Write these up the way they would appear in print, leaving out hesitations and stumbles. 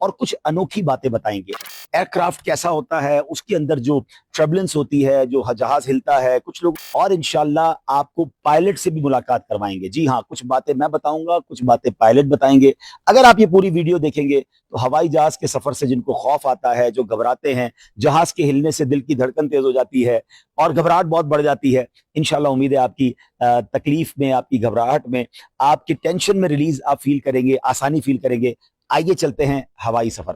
और कुछ अनोखी बातें बताएंगे। एयरक्राफ्ट कैसा होता है, उसके अंदर जो ट्रबलेंस होती है, जो जहाज हिलता है, कुछ लोग, और इंशाल्लाह आपको पायलट से भी मुलाकात करवाएंगे। जी हाँ, कुछ बातें मैं बताऊंगा, कुछ बातें पायलट बताएंगे। अगर आप ये पूरी वीडियो देखेंगे तो हवाई जहाज के सफर से जिनको खौफ आता है, जो घबराते हैं, जहाज के हिलने से दिल की धड़कन तेज हो जाती है और घबराहट बहुत बढ़ जाती है, इंशाल्लाह उम्मीद है आपकी तकलीफ में, आपकी घबराहट में, आपकी टेंशन में रिलीज आप फील करेंगे, आसानी फील करेंगे। आइए चलते हैं हवाई सफर।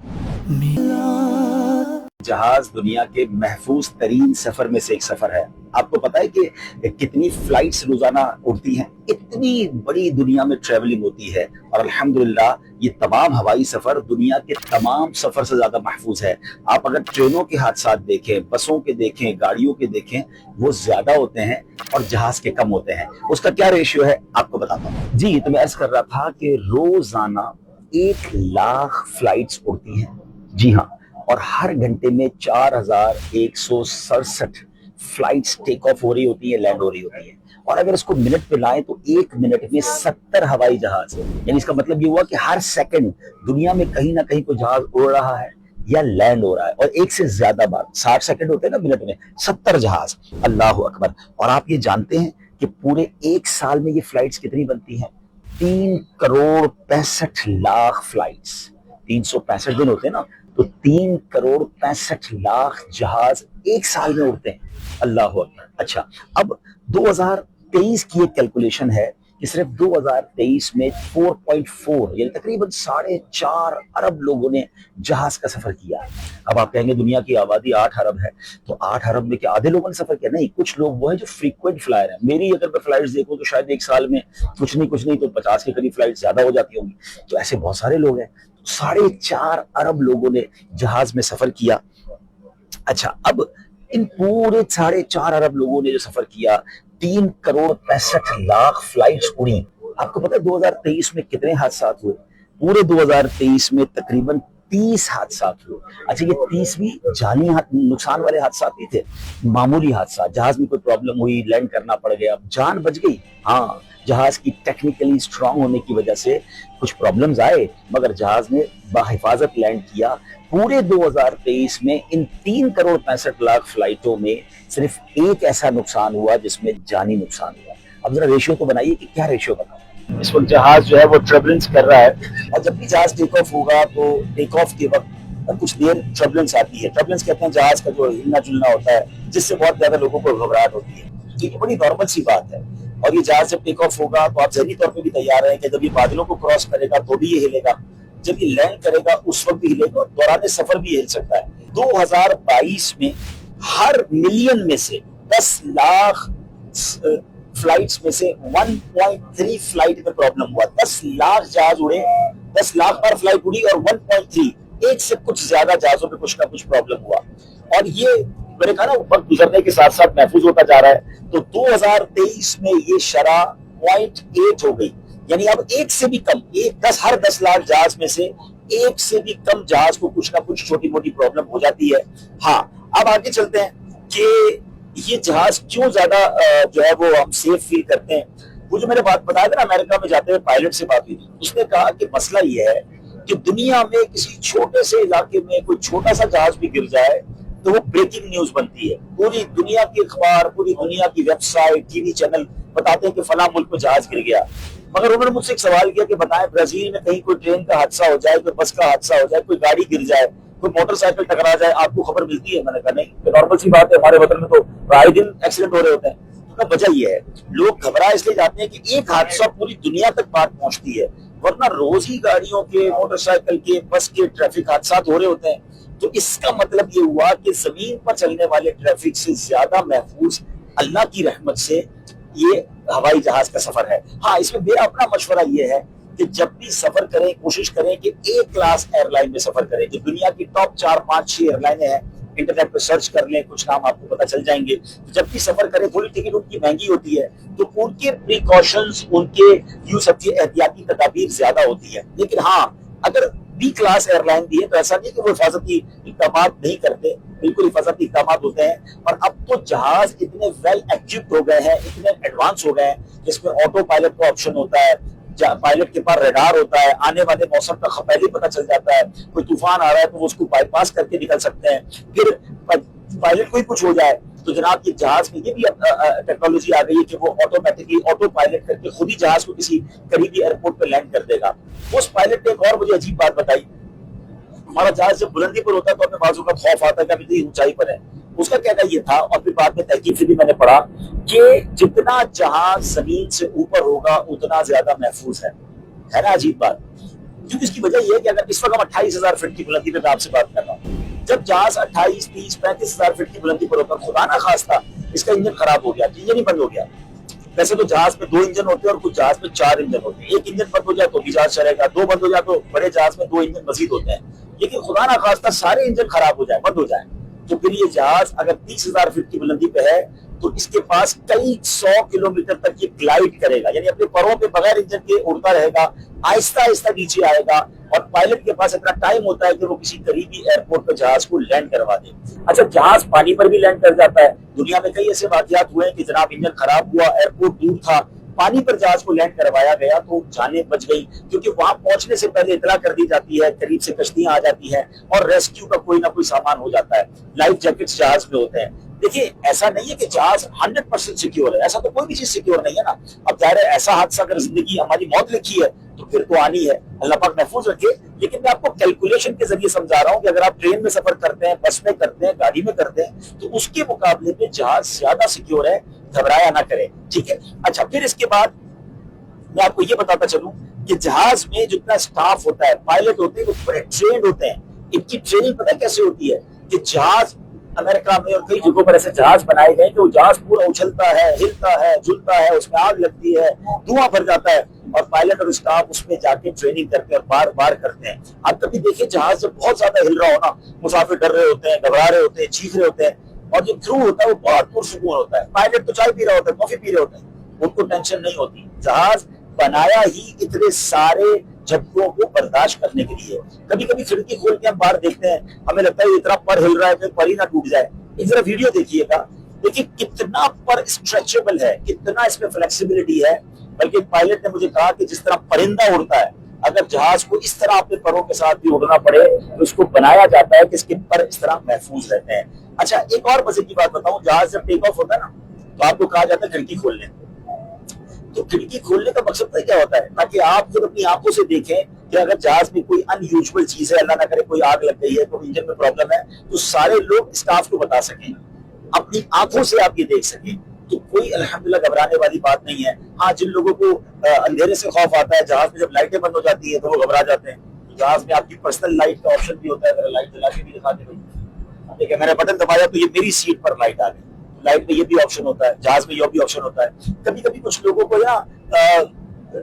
जहाज दुनिया के महफूज तरीन सफर में से एक सफर है। आपको पता है कि कितनी फ्लाइट्स रोजाना उड़ती हैं? इतनी बड़ी दुनिया में ट्रेवलिंग होती है और अल्हम्दुलिल्लाह ये तमाम हवाई सफर दुनिया के तमाम सफर से ज्यादा महफूज है। आप अगर ट्रेनों के हादसात देखें, बसों के देखें, गाड़ियों के देखें, वो ज्यादा होते हैं और जहाज के कम होते हैं। उसका क्या रेशियो है आपको बताता हूँ। जी, तो मैं अर्ज कर रहा था कि रोजाना 1 लाख फ्लाइट्स उड़ती हैं। जी हाँ, और हर घंटे में 4167 फ्लाइट्स टेक ऑफ हो रही होती है, लैंड हो रही होती है। और अगर इसको मिनट पे लाएं तो 1 मिनट में 70 हवाई जहाज है। यानी इसका मतलब ये हुआ कि हर सेकंड दुनिया में कहीं ना कहीं कोई जहाज उड़ रहा है या लैंड हो रहा है, और एक से ज्यादा बार। 60 सेकंड होते हैं ना मिनट में, 70 जहाज। अल्लाह अकबर। और आप ये जानते हैं कि पूरे एक साल में ये फ्लाइट्स कितनी बनती हैं? 3 करोड़ 65 लाख फ्लाइट्स। 365 दिन होते हैं ना, तो 3 करोड़ 65 लाख जहाज एक साल में उड़ते हैं। अल्लाह अकबर। अच्छा, अब 2023 की एक कैलकुलेशन है कि सिर्फ 2023 में 4.4 यानी तकरीबन 4.5 अरब लोगों ने जहाज का सफर किया। अब आप कहेंगे दुनिया की आबादी 8 अरब है, तो 8 अरब में क्या आधे लोगों ने सफर किया? नहीं, कुछ लोग वो है जो फ्रीक्वेंट फ्लायर है। मेरी अगर मैं फ्लाइट्स देखूं तो शायद एक साल में कुछ नहीं तो 50 के करीब फ्लाइट ज्यादा हो जाती होंगी। तो ऐसे बहुत सारे लोग हैं। 4.5 अरब लोगों ने जहाज में सफर किया। अच्छा, अब इन पूरे 4.5 अरब लोगों ने जो सफर किया, 3 करोड़ 65 लाख फ्लाइट्स उड़ी। आपको पता है 2023 में कितने हादसा हुए? पूरे 2023 में तकरीबन 30 हादसा हुए। अच्छा, ये 30 भी जानी नुकसान वाले हादसा नहीं थे, मामूली हादसा। जहाज में कोई प्रॉब्लम हुई, लैंड करना पड़ गया, जान बच गई। हाँ, जहाज की टेक्निकली स्ट्रांग होने की वजह से कुछ प्रॉब्लम्स आए, मगर जहाज ने बाहिफाजत लैंड किया। पूरे 2023 में इन 3 करोड़ 65 लाख फ्लाइटों में सिर्फ एक ऐसा नुकसान हुआ जिसमें जानी नुकसान हुआ। अब जरा रेशियो तो बनाइए कि क्या रेशियो बनाओ। इस वक्त जहाज जो है वो ट्रबलेंस कर रहा है, और जब भी जहाज टेक ऑफ होगा तो टेक ऑफ के वक्त कुछ देर ट्रबलेंस आती है। ट्रबलेंस कहते हैं जहाज का जो हिलना जुलना होता है, जिससे बहुत ज्यादा लोगों को घबराहट होती है। तो ये बड़ी नॉर्मल सी बात है। और ये जहाज जब टेक ऑफ होगा तो आप ज़हनी तौर पे भी तैयार हैं कि जब ये बादलों को क्रॉस करेगा तो भी ये हिलेगा, जब ये लैंड करेगा उस वक्त भी हिलेगा, और दौरान सफर भी हिल सकता है। 2022 में हर मिलियन में से 10 लाख फ्लाइट्स में से 1.3 फ्लाइट में प्रॉब्लम हुआ। 10 लाख जहाज उड़े, 10 लाख बार फ्लाइट उड़ी, और 1.3 एक से कुछ ज्यादा जहाजों पे कुछ ना कुछ प्रॉब्लम हुआ। और ये मैंने कहा ना, वक्त गुजरने के साथ साथ महफूज होता जा रहा है। तो 2023 में ये शरह 0.8 हो गई। यानी अब एक से भी कम, हर 10 लाख जहाज में से एक से भी कम जहाज को कुछ ना कुछ छोटी मोटी प्रॉब्लम हो जाती है। हाँ, अब आगे चलते हैं कि ये जहाज क्यों ज्यादा जो है वो हम सेफ फील करते हैं। वो जो मैंने बात बताया था ना, अमेरिका में जाते हुए पायलट से बात हुई थी, उसने कहा कि मसला ये है कि दुनिया में किसी छोटे से इलाके में कोई छोटा सा जहाज भी गिर जाए तो वो ब्रेकिंग न्यूज बनती है। पूरी दुनिया की अखबार, पूरी दुनिया की वेबसाइट, टीवी चैनल बताते हैं कि फला मुल्क में जहाज गिर गया। मगर उन्होंने मुझसे एक सवाल किया कि बताएं, ब्राजील में कहीं कोई ट्रेन का हादसा हो जाए, कोई बस का हादसा हो जाए, कोई गाड़ी गिर जाए, कोई मोटरसाइकिल टकरा जाए, आपको खबर मिलती है? मैंने कहा नहीं, तो नॉर्मल सी बात है, हमारे वतन में तो आए दिन एक्सीडेंट हो रहे होते हैं। तो वजह ये है, लोग घबरा इसलिए जाते हैं कि एक हादसा पूरी दुनिया तक बात पहुंचती है, वरना रोज ही गाड़ियों के, मोटरसाइकिल के, बस के ट्रैफिक हादसा हो रहे होते हैं। तो इसका मतलब ये हुआ कि जमीन पर चलने वाले ट्रैफिक से ज्यादा महफूज अल्लाह की रहमत से ये हवाई जहाज का सफर है। हाँ, इसमें मेरा अपना मशवरा ये है कि जब भी सफर करें, कोशिश करें कि ए क्लास एयरलाइन में सफर करें। जो दुनिया की टॉप 4, 5, 6 एयरलाइनें हैं, इंटरनेट पे सर्च कर लें, कुछ नाम आपको पता चल जाएंगे। तो जब भी सफर करें, थोड़ी टिकट उनकी महंगी होती है, तो उनके प्रिकॉशंस, उनके यूं सबकी एहतियाती तदाबीर ज्यादा होती है। लेकिन हाँ, अगर बी क्लास एयरलाइन भी है तो ऐसा नहीं कि वो हिफाजती इकदाम नहीं करते, बिल्कुल हिफाजती इकदाम होते हैं। और अब तो जहाज इतने वेल इक्विप्ड हो गए हैं, इतने एडवांस हो गए हैं, जिसमें ऑटो पायलट का ऑप्शन होता है, पायलट के पास रडार होता है, आने वाले मौसम का पहले ही पता चल जाता है, कोई तूफान आ रहा है तो वो उसको बाईपास करके निकल सकते हैं। फिर पायलट को ही कुछ हो जाए तो जनाब ये जहाज में ये भी टेक्नोलॉजी आ गई है कि वो ऑटोमेटिकली ऑटो पायलट करके खुद ही जहाज को किसी करीबी एयरपोर्ट पे लैंड कर देगा। उस पायलट ने एक और मुझे अजीब बात बताई, हमारा जहाज जब बुलंदी पर होता है तो हमें बाजू का खौफ आता है कि अभी ऊंचाई पर है। उसका कहना ये था, और फिर बाद में तहकीक से भी मैंने पढ़ा, कि जितना जहाज जमीन से ऊपर होगा उतना ज्यादा महफूज है ना अजीब बात। क्योंकि इसकी वजह यह है कि अगर इस वक्त हम 28,000 फीट की बुलंदी पे मैं आपसे बात कर रहा हूँ, जब जहाज 28, 30, 35,000 फीट की बुलंदी पर होता, खुदा ना खास्ता इसका इंजन खराब हो गया, इंजन ही बंद हो गया। वैसे तो जहाज में 2 इंजन होते हैं और कुछ जहाज में 4 इंजन होते हैं। एक इंजन बंद हो जाए तो भी जहाज चलेगा, 2 बंद हो जाए तो बड़े जहाज में 2 इंजन मजीद होते हैं। लेकिन खुदा ना खास्ता सारे इंजन खराब हो जाए, बंद हो जाए, तो फिर ये जहाज अगर 30,000 फीट की बुलंदी पे है तो इसके पास कई 100 किलोमीटर तक ये ग्लाइड करेगा, यानी अपने परों पे बगैर इंजन के उड़ता रहेगा, आहिस्ता आहिस्ता नीचे आएगा। और पायलट के पास इतना टाइम होता है कि वो किसी करीबी एयरपोर्ट पर जहाज को लैंड करवा दे। अच्छा, जहाज पानी पर भी लैंड कर जाता है। दुनिया में कई ऐसे वाकयात हुए कि जनाब इंजन खराब हुआ, एयरपोर्ट दूर था, पानी पर जहाज को लैंड करवाया गया तो जाने बच गई, क्योंकि वहां पहुंचने से पहले इतला कर दी जाती है, करीब से कश्तियां आ जाती हैं और रेस्क्यू का कोई ना कोई सामान हो जाता है। लाइफ जैकेट्स जहाज में होते हैं। देखिए, ऐसा नहीं है कि जहाज 100% सिक्योर है, ऐसा तो कोई भी चीज सिक्योर नहीं है ना। अब जाहिर है ऐसा हादसा अगर जिंदगी हमारी मौत लिखी है तो फिर तो आनी है, अल्लाह पाक महफूज रखे। लेकिन मैं आपको कैलकुलेशन के जरिए समझा रहा हूँ कि अगर आप ट्रेन में सफर करते हैं, बस में करते हैं, गाड़ी में करते हैं, तो उसके मुकाबले में जहाज ज्यादा सिक्योर है, घबराया ना करें, ठीक है। अच्छा, फिर इसके बाद मैं आपको ये बताता चलूं कि जहाज में जितना स्टाफ होता है, पायलट होते हैं, वो बड़े ट्रेंड होते हैं। इनकी ट्रेनिंग पता है कैसे होती है कि जहाज अमेरिका में और कई जगहों पर ऐसे जहाज बनाए गए कि वो जहाज पूरा उछलता है, हिलता है, झुलता है, उसमें आग लगती है, धुआं भर जाता है, और पायलट और स्टाफ उसमें जाके ट्रेनिंग करते हैं, बार बार करते हैं। आप कभी देखिए जहाज जब बहुत ज्यादा हिल रहा हो ना, मुसाफिर डर रहे होते हैं, घबरा रहे होते हैं, चीख रहे होते हैं, और जो क्रू होता है वो बहुत पुरसुकून होता है। पायलट तो चाय पी रहा होता है, कॉफी पी रहे होते हैं, उनको टेंशन नहीं होती। जहाज बनाया ही इतने सारे झटकों को बर्दाश्त करने के लिए। कभी कभी खिड़की खोल के हम बाहर देखते हैं, हमें लगता है इतना पर हिल रहा है कि पर ही ना टूट जाए। एक जरा वीडियो देखिएगा, देखिए कितना पर स्ट्रेचेबल है, कितना इसमें फ्लेक्सिबिलिटी है। बल्कि पायलट ने मुझे कहा कि जिस तरह परिंदा उड़ता है, अगर जहाज को इस तरह अपने परों के साथ भी उड़ना पड़े तो उसको बनाया जाता है कि इसके पर इस तरह महफूज रहते हैं। अच्छा, एक और मजे की बात बताऊं, जहाज जब टेक ऑफ होता है ना तो आपको कहा जाता है खिड़की खोलने। तो खिड़की खोलने का मकसद क्या होता है? ताकि आप खुद अपनी आंखों से देखें कि अगर जहाज में कोई अनयूजुअल चीज है, अल्लाह ना करे कोई आग लग गई है, कोई इंजन में प्रॉब्लम है, तो सारे लोग स्टाफ को बता सकें, अपनी आंखों से आप ये देख सकें। तो कोई अल्हम्दुलिल्लाह घबराने वाली बात नहीं है। हाँ, जिन लोगों को अंधेरे से खौफ आता है, जहाज में जब लाइटें बंद हो जाती है तो वो घबरा जाते हैं। तो जहाज में आपकी पर्सनल लाइट का ऑप्शन भी होता है, अगर लाइट जला के भी दिखा दे। देखिए, मैंने बटन दबाया तो ये मेरी सीट पर लाइट आ गई। लाइट में ये भी ऑप्शन होता है, जहाज में ये भी ऑप्शन होता है। कभी कभी कुछ लोगों को ना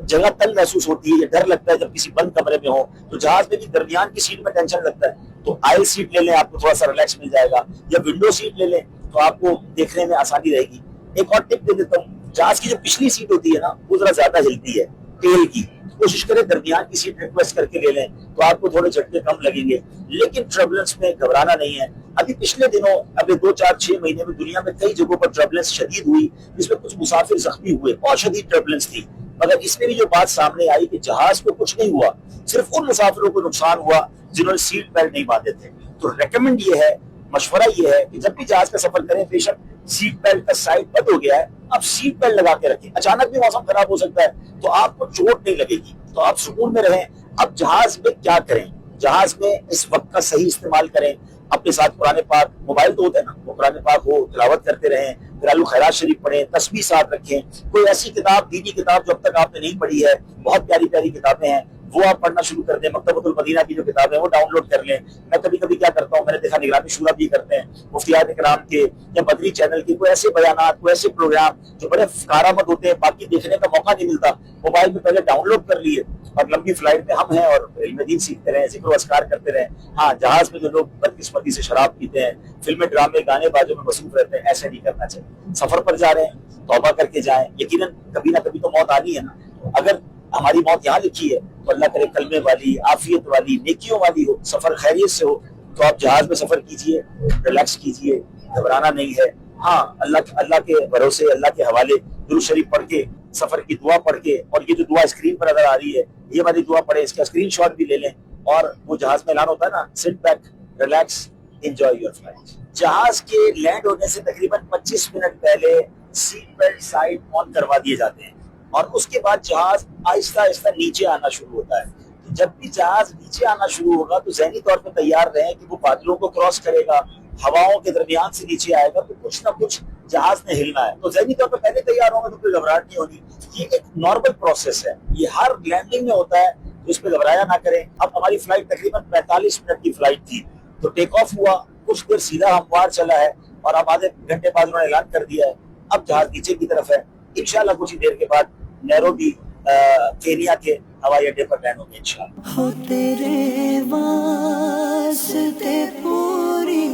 जगह तंग महसूस होती है, डर लगता है जब किसी बंद कमरे में हो, तो जहाज में भी दरमियान की सीट में टेंशन लगता है, तो आयल सीट ले लें, आपको थोड़ा सा रिलैक्स मिल जाएगा, या विंडो सीट ले लें तो आपको देखने में आसानी रहेगी। एक और टिप दे देता हूँ, जहाज की जो पिछली सीट होती है ना वो जरा ज्यादा हिलती है टेल की, कोशिश करें दरमियान की सीट रिक्वेस्ट करके ले लें तो आपको थोड़े झटके कम लगेंगे। लेकिन ट्रबुलेंस में घबराना नहीं है। अभी पिछले दिनों, अभी 2, 4, 6 महीने में दुनिया में कई जगहों पर ट्रबुलेंस शदीद हुई, जिसमें कुछ मुसाफिर जख्मी हुए, बहुत शदीद ट्रबुलेंस थी। मगर इसमें भी जो बात सामने आई कि जहाज को कुछ नहीं हुआ, सिर्फ उन मुसाफिरों को नुकसान हुआ जिन्होंने सीट बेल्ट नहीं बांधे थे। तो रेकमेंड ये है, मशवरा ये है कि जब भी जहाज का सफर करें, बेशक सीट बेल्ट का साइड बंद हो गया है, अब सीट बेल्ट लगा के रखें। अचानक भी मौसम खराब हो सकता है तो आपको चोट नहीं लगेगी, तो आप सुकून में रहें। अब जहाज में क्या करें? जहाज में इस वक्त का सही इस्तेमाल करें। अपने साथ कुरान पाक, मोबाइल तो होता है ना, वो कुरान पाक हो, तिलावत करते रहें, घरेलू खैरात शरीफ पढ़ें, तस्बीह साथ रखें। कोई ऐसी किताब, दीनी किताब जो अब तक आपने नहीं पढ़ी है, बहुत प्यारी प्यारी किताबें हैं, वो आप पढ़ना शुरू कर दें। मकतबतुल मदीना की जो किताब है वो डाउनलोड कर लें। मैं कभी कभी क्या करता हूँ, मैंने देखा निगरानी शूरा भी करते हैं, मुफ्तियात इकराम के या बदरी चैनल के कोई ऐसे बयानात, कोई ऐसे प्रोग्राम जो बड़े कारामद होते हैं, बाकी देखने का मौका नहीं मिलता, मोबाइल में पहले डाउनलोड कर लिए और लंबी फ्लाइट में हम हैं और इल्म दीन सीखते रहे, जिक्र अस्कार करते रहे। हाँ, जहाज में जो लोग बदकिस्मती से शराब पीते हैं, फिल्में, ड्रामे, गाने बाजों में मसरूफ रहते हैं, ऐसे नहीं करना चाहिए। सफर पर जा रहे हैं, तौबा करके जाएं। यकीनन कभी ना कभी तो मौत आनी है ना। अगर हमारी मौत यहाँ लिखी है तो अल्लाह करे कलमे वाली, आफियत वाली, नेकियों वाली हो, सफर खैरियत से हो, तो आप जहाज में सफर कीजिए, रिलैक्स कीजिए, घबराना नहीं है। हाँ, अल्लाह के भरोसे, अल्लाह के हवाले दुरूद शरीफ पढ़ के सफर की दुआ पढ़ के, और ये जो दुआ स्क्रीन पर नजर आ रही है, ये वाली दुआ पढ़े, इसका स्क्रीनशॉट भी ले लें, और वो जहाज में ऐलान होता है ना, sit back, relax, enjoy your flight. जहाज के लैंड होने से तकरीबन 25 मिनट पहले सीट बेल्ट साइड ऑन करवा दिए जाते हैं, और उसके बाद जहाज आहिस्ता आहिस्ता नीचे आना शुरू होता है। तो जब भी जहाज नीचे आना शुरू होगा तो ज़हनी तौर पर तैयार रहें कि वो बादलों को क्रॉस करेगा, हवाओं के दरमियान से नीचे आएगा, तो कुछ ना कुछ जहाज ने हिलना है। तो ज़हनी तौर पर पहले तैयार होंगे तो कोई घबराहट नहीं होगी। ये एक नॉर्मल प्रोसेस है, ये हर लैंडिंग में होता है, तो इस पर घबराया ना करें। अब हमारी फ्लाइट तकरीबन 45 मिनट की फ्लाइट थी, तो टेक ऑफ हुआ, कुछ देर सीधा हमवार चला है, और अब आधे घंटे बाद उन्होंने ऐलान कर दिया है अब जहाज नीचे की तरफ है। इंशाल्लाह कुछ ही देर के बाद नैरोबी केनिया के हवाई अड्डे पर लैंड होंगे इंशाल्लाह। हो तेरे वास्ते पूरी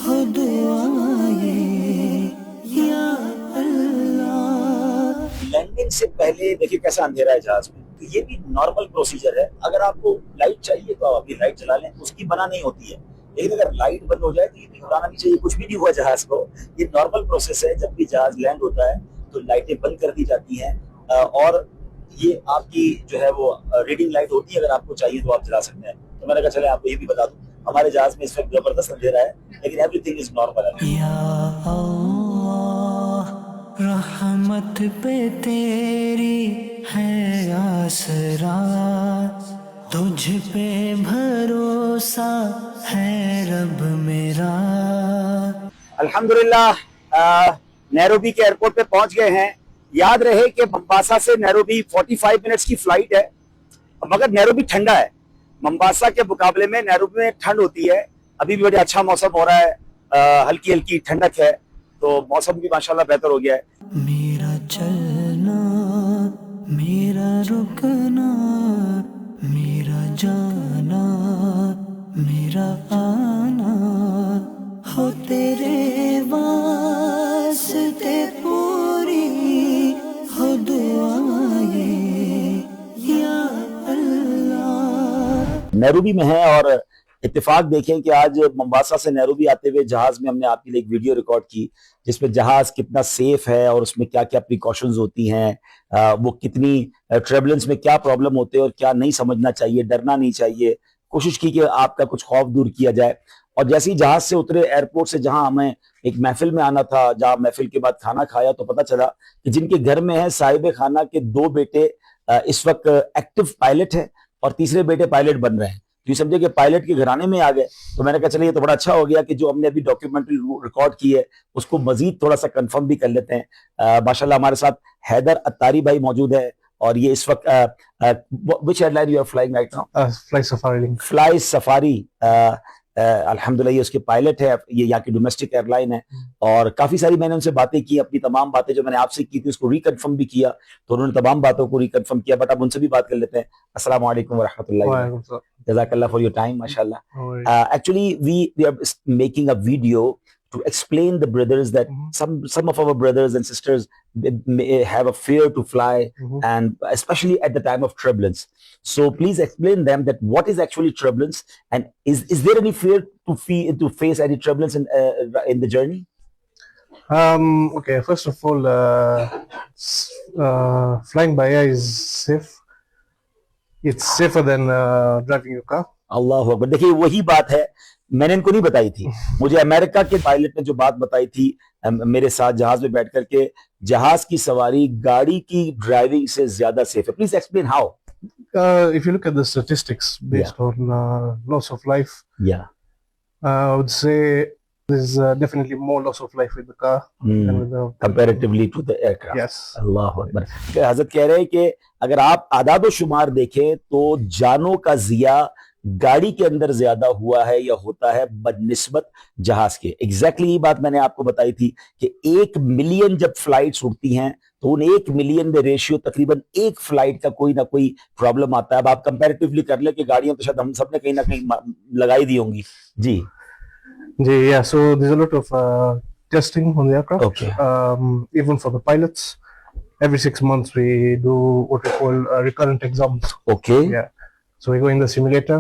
हो दुआएं या अल्लाह। लैंडिंग से पहले देखिए कैसा अंधेरा है जहाज में, तो ये भी नॉर्मल प्रोसीजर है। अगर आपको लाइट चाहिए तो आप अपनी लाइट चला लें, उसकी मना नहीं होती है, लेकिन अगर लाइट बंद हो जाए तो ये भी घबराना नहीं चाहिए, कुछ भी नहीं हुआ जहाज को। ये नॉर्मल प्रोसेस है, जब भी जहाज लैंड होता है तो लाइटें बंद कर दी जाती हैं, और ये आपकी जो है वो रीडिंग लाइट होती है, अगर आपको चाहिए तो आप चला सकते हैं। तो मैंने कहा चले आपको ये भी बता दूं, हमारे जहाज में इस वक्त जबरदस्त अंधेरा है, लेकिन एवरीथिंग इज नॉर्मल। या अल्लाह रहमत पे तेरी है आसरा, तुझ पे भरोसा है रब मेरा। अल्हम्दुलिल्लाह नैरोबी के एयरपोर्ट पे पहुंच गए हैं। याद रहे कि मंबासा से नैरोबी 45 मिनट्स की फ्लाइट है, मगर नैरोबी ठंडा है। मंबासा के मुकाबले में नैरोबी में ठंड होती है। अभी भी बड़ा अच्छा मौसम हो रहा है, हल्की हल्की ठंडक है, तो मौसम भी माशाल्लाह बेहतर हो गया है। मेरा चलना, मेरा रुकना, मेरा जाना, मेरा आना, हो तेरे वास्ते पूरी हो दुआएं या अल्लाह। नैरोबी में है, और इत्तेफाक देखें कि आज मंबासा से नैरोबी आते हुए जहाज में हमने आपके लिए एक वीडियो रिकॉर्ड की, जिसमें जहाज कितना सेफ है और उसमें क्या क्या प्रिकॉशंस होती हैं, वो कितनी ट्रेवलेंस में क्या प्रॉब्लम होते हैं और क्या नहीं समझना चाहिए, डरना नहीं चाहिए। कोशिश की कि आपका कुछ खौफ दूर किया जाए। और जैसे ही जहाज से उतरे एयरपोर्ट से, जहां हमें एक महफिल में आना था, जहां महफिल के बाद खाना खाया, तो पता चला कि जिनके घर में है साहिब खाना के 2 बेटे इस वक्त एक्टिव पायलट है, और तीसरे बेटे पायलट बन रहे हैं। तो ये समझे कि पायलट के घराने में आ गए। तो मैंने कहा चलिए ये तो बड़ा अच्छा हो गया कि जो हमने अभी डॉक्यूमेंट्री रिकॉर्ड की है उसको मजीद थोड़ा सा कंफर्म भी कर लेते हैं। माशाल्लाह हमारे साथ हैदर अत्तारी भाई मौजूद है, और ये इस वक्त which airline you are flying right now? Fly safari link. Fly safari अल्हम्दुलिल्लाह ये उसके पायलट है, ये यहाँ की डोमेस्टिक एयरलाइन है। और काफी सारी मैंने उनसे बातें की, अपनी तमाम बातें जो मैंने आपसे की थी उसको रिकन्फर्म भी किया, तो उन्होंने तमाम बातों को रिकन्फर्म किया। बट अब उनसे भी बात कर लेते हैं। अस्सलाम वालेकुम व रहमतुल्लाहि, जज़ाकल्लाह फॉर योर टाइम, माशाल्लाह। Actually we are making a video to explain the brothers that some of our brothers and sisters may have a fear to fly, and especially at the time of turbulence. So please explain them that what is actually turbulence, and is there any fear to face any turbulence in the journey? Okay, first of all, flying by air is safe. It's safer than driving your car. अल्लाह अकबर। देखिए वही बात है, मैंने इनको नहीं बताई थी, मुझे अमेरिका के पायलट ने जो बात बताई थी मेरे साथ जहाज में बैठ करके, जहाज की सवारी गाड़ी की ड्राइविंग से ज्यादा सेफ है। Please explain how. If you look at the statistics based on loss of life, I would say there's definitely more loss of life with the car than with the comparatively to the aircraft. Yes. अल्लाह अकबर। हजरत कह रहे हैं कि अगर आप आदाद शुमार देखें तो जानों का जिया गाड़ी के अंदर ज्यादा हुआ है या होता है बदनिस्बत जहाज के। एग्जैक्टली ये बात मैंने आपको बताई थी कि 1 मिलियन जब फ्लाइट्स उड़ती हैं तो उन 1 मिलियन में रेशियो तकरीबन एक फ्लाइट का कोई ना कोई प्रॉब्लम आता है। अब आप कंपैरेटिवली कर ले कि गाड़ियां तो शायद हम सब ने कहीं ना कहीं लगाई दी होंगी। जी yeah, so there's a lot of testing on the aircraft. Okay. Even for the pilots, every 6 months we do what we call recurrent exams. Okay. Yeah. So we go in the simulator.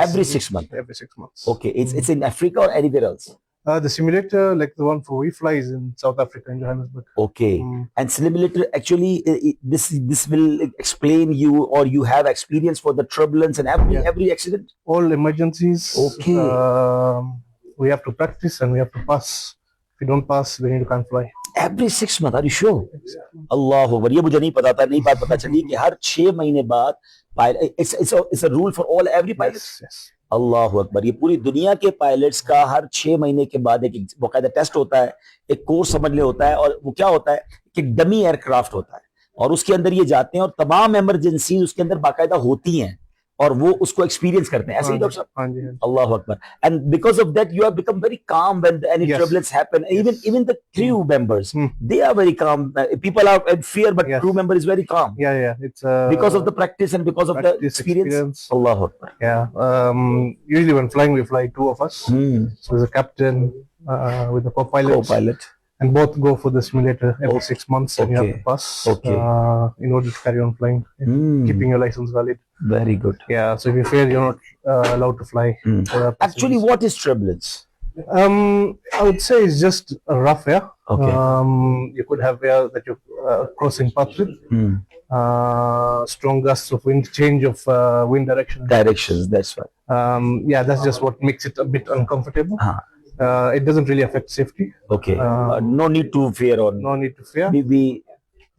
Every 6 months. Every 6 months. Okay. It's in Africa or anywhere else? The simulator, like the one for we fly, is in South Africa, in Johannesburg. Okay. And simulator actually this will explain you, or you have experience for the turbulence and every accident. All emergencies. Okay. We have to practice and we have to pass. If you don't pass, then you can't fly. Every 6 months, are you sure? Allah Akbar, ये मुझे नहीं पता था, नई बात पता चली कि हर 6 महीने बाद it's a rule for all every pilot. Yes. अल्लाह अकबर, ये पूरी दुनिया के पायलट्स का हर 6 महीने के बाद एक बाकायदा टेस्ट होता है, एक कोर्स समझने होता है, और वो क्या होता है कि डमी एयरक्राफ्ट होता है और उसके अंदर ये जाते हैं और तमाम इमरजेंसी उसके अंदर बाकायदा होती हैं और वो उसको एक्सपीरियंस करते हैं, ऐसे ही डॉक्टर साहब? हाँ जी, हाँ जी. Allah Akbar. And because of that, you have become very calm when any Yes. turbulence happen. Even the crew members, Hmm. they are very calm. People are in fear, but Yes. crew member is very calm Yeah. It's because of the practice and because of the practice, experience. Allah Akbar. Yeah. Usually when flying, we fly 2 of us. So there's a captain with the co-pilot. Co-pilot. And both go for the simulator every 6 months, and you have Okay. to pass Okay. in order to carry on flying, keeping your license valid. Very good. Yeah, so if you fail, you're not allowed to fly. for our Actually, what is turbulence? I would say it's just a rough air. Okay. You could have air that you're crossing paths with. Strong gusts of wind, change of wind direction. Directions, that's right. Yeah, that's just what makes it a bit uncomfortable. Huh. It doesn't really affect safety. Okay. No need to fear on. No need to fear. We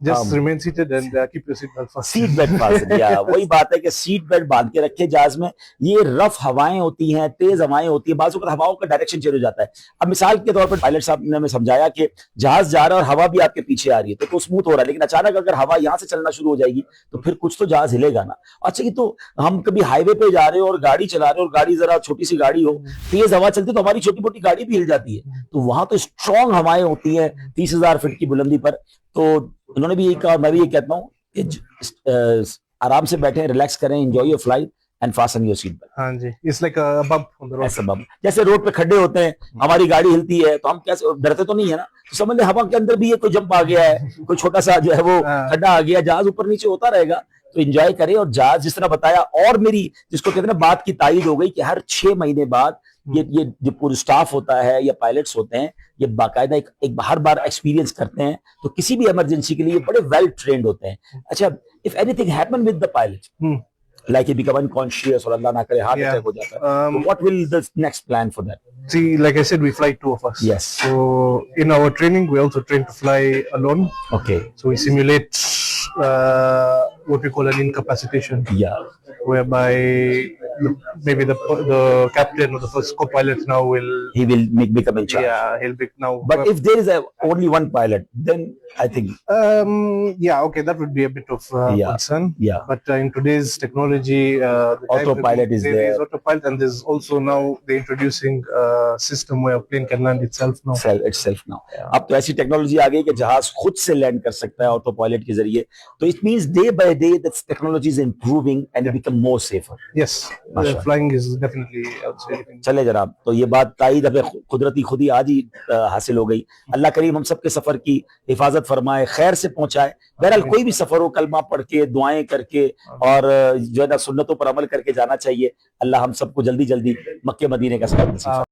Just remain seated and keep your seatbelt fastened. Seat belt fast, या वही बात है कि seat belt बांध के रखे जहाज में. ये रफ हवाएं होती हैं, तेज हवाएं होती है, बाज़ वक़्त हवाओं का डायरेक्शन चेंज हो जाता है. अब मिसाल के तौर पर पायलट साहब ने हमें समझाया कि जहाज जा रहा है और हवा भी आपके पीछे आ रही है तो स्मूथ हो रहा है, लेकिन अचानक अगर हवा यहाँ से चलना शुरू हो जाएगी तो फिर कुछ तो जहाज हिलेगा ना. अच्छा, ये तो हम कभी हाईवे पे जा रहे हो और गाड़ी चला रहे हो और गाड़ी जरा छोटी सी गाड़ी हो, तेज हवा चलती तो हमारी छोटी मोटी गाड़ी भी हिल जाती है. तो वहां तो स्ट्रॉन्ग हवाएं होती हैं 30,000 फीट की बुलंदी पर. तो उन्होंने भी यही कहा, मैं भी ये कहता हूँ कि आराम से बैठे, रिलैक्स करें, enjoy your flight and fasten your seat belt. हाँ जी, it's like a bump on the road. ऐसा बम, जैसे रोड पे खड्डे होते हैं, हमारी गाड़ी हिलती है तो हम कैसे डरते तो नहीं है ना, तो समझ ले हवा के अंदर भी ये कोई जंप आ गया है, कोई छोटा सा जो है वो खड्डा आ गया, जहाज ऊपर नीचे होता रहेगा. तो एंजॉय करें. और जहाज जिस तरह बताया, और मेरी जिसको कहते हैं ना बात की तायीद हो गई कि हर 6 महीने बाद ये जो पूरा स्टाफ होता है या पायलट्स होते हैं, ये बाकायदा एक हर बार एक्सपीरियंस करते हैं, तो किसी भी इमरजेंसी के लिए बड़े वेल ट्रेंड होते हैं. अच्छा, if anything happen with the pilot, like he become unconscious or Allah na kare heart attack ho jata hai, so what will the next plan for that? See, like I said, we fly 2 of us. Yes. So in our training, we also train to fly alone. Okay. So we simulate what we call an incapacitation, Yeah. whereby maybe the captain or the first co-pilot now will He will become in charge. he'll be now. But if there is only one pilot, then I think okay, that would be a bit of Yeah. concern. Yeah. But in today's technology, the Autopilot is there. is autopilot, and there's also now they're introducing a system where a plane can land itself now. itself now. अब तो ऐसी technology आ गई कि जहाज खुद से land कर सकता है ऑटो पायलट के जरिए. तो it means day by day that technology is improving and it become more safer. Yes, flying is definitely, I would say. चले जनाब, तो ये बात ताईद हमें कुदरती खुद ही आज ही हासिल हो गई. अल्लाह करीम हम सबके सफर की हिफाजत फरमाए, खैर से पहुंचाए. बहरहाल कोई भी सफर हो, कलमा पढ़ के, दुआएं करके और जो है ना सुन्नतों पर अमल करके जाना चाहिए. अल्लाह हम सबको जल्दी जल्दी मक्के मदीने का सफर नसीब